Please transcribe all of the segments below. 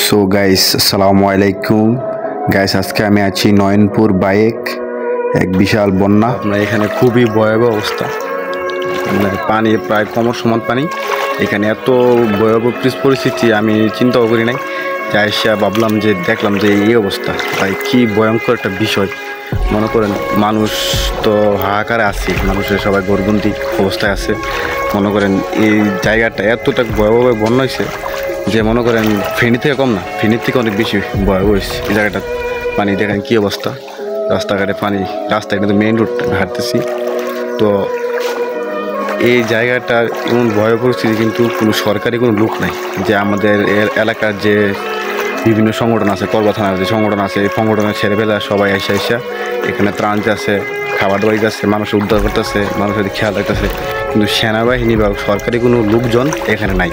So guys, আসসালামু আলাইকুম guys. আজকে আমি আছি নয়নপুর বাইক, এক বিশাল বন্যা। আপনার এখানে খুবই ভয়াবহ অবস্থা, মানে পানি প্রায় কোমর সমান পানি। এখানে এত ভয়াবহ পরিস্থিতি আমি চিন্তাও করি নাই। যাই সে ভাবলাম যে দেখলাম যে এই অবস্থা, তাই কি ভয়ঙ্কর একটা বিষয়। মনে করেন মানুষ তো হাহাকারে আছে, মানুষের সবাই ঘরবন্দি অবস্থায় আছে। মনে করেন এই জায়গাটা এতটা ভয়াবহ বন্যা হয়েছে যে মনে করেন ফেনী থেকে কম না, ফেনীর থেকে অনেক বেশি ভয়াবহ হয়েছে এই জায়গাটা। পানি দেখেন কী অবস্থা, রাস্তাঘাটে পানি, রাস্তায় কিন্তু মেইন রোড হাঁটতেছি। তো এই জায়গাটার এমন ভয়াবহ পরিস্থিতি, কিন্তু কোনো সরকারি কোনো লোক নাই যে আমাদের এলাকার যে বিভিন্ন সংগঠন আছে, করবা থানার যে সংগঠন আছে, এই সংগঠনের ছেলেবেলা সবাই এসে এখানে ত্রাণ আছে, খাবার দাবার দিতেছে, মানুষের উদ্ধার করতেছে, মানুষের খেয়াল রাখতেছে, কিন্তু সেনাবাহিনী বা সরকারি কোনো লোকজন এখানে নাই।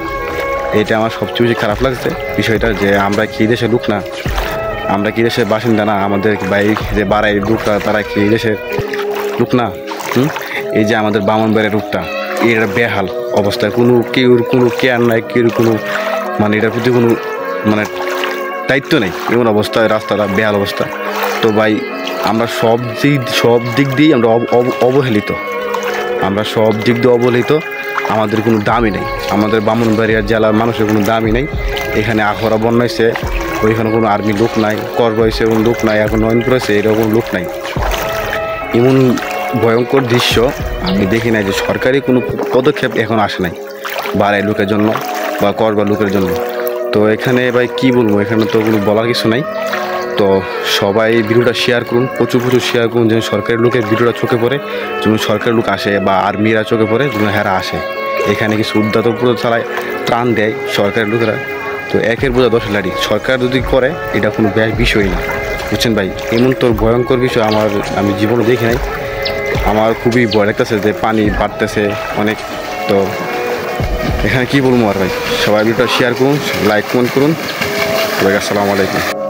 এটা আমার সবচেয়ে বেশি খারাপ লাগছে বিষয়টা, যে আমরা কি দেশের লোক না, আমরা কি দেশের বাসিন্দা না, আমাদের বাইক যে বাড়াই লোকরা তারা কি দেশের লোক না। এই যে আমাদের বামনবাড়ির রূপটা, এর বেহাল অবস্থায়, কোনো কেয়ার নাই, কেউ কোনো মানে এটার প্রতি কোনো মানে দায়িত্ব নেই, এমন অবস্থায় রাস্তাটা বেহাল অবস্থা। তো ভাই আমরা সব দিক দিয়েই আমরা অবহেলিত, আমরা সব দিক দিয়ে অবহেলিত। আমাদের কোনো দামই নেই, আমাদের ব্রাহ্মণবাড়িয়া জেলার মানুষের কোনো দামই নেই। এখানে আখড়া বন্যা হয়েছে, ওইখানে কোনো আর্মি লোক নাই, করবা হয়েছে কোনো লোক নাই, এখন নয়নপুর হয়েছে এরকম লোক নাই। এমন ভয়ঙ্কর দৃশ্য আমি দেখি নাই যে সরকারি কোনো পদক্ষেপ এখন আসে নাই বাড়াই লোকের জন্য বা করবা লোকের জন্য। তো এখানে ভাই কি বলবো, এখানে তো কোনো বলার কিছু নাই। তো সবাই ভিডিওটা শেয়ার করুন, প্রচুর শেয়ার করুন, যেন সরকারি লোকের ভিডিওটা চোখে পড়ে, যেন সরকারি লোক আসে বা আর্মিরা চোখে পড়ে, যেন হেরা আসে এখানে কিছু উদ্ধার চালায়, ত্রাণ দেয় সরকারি লোকেরা। তো একের বোঝা 10 লাড়ি, সরকার যদি করে এটা কোনো বিষয় না, বুঝছেন ভাই। এমন তোর ভয়ঙ্কর বিষয় আমি জীবনে দেখি নাই। আমার খুবই ভয় লাগতেছে যে পানি বাড়তেছে অনেক। তো এখানে কি বলবো আর ভাই, সবাই ভিডিওটা শেয়ার করুন, লাইক কমেন্ট করুন। আসসালামু আলাইকুম।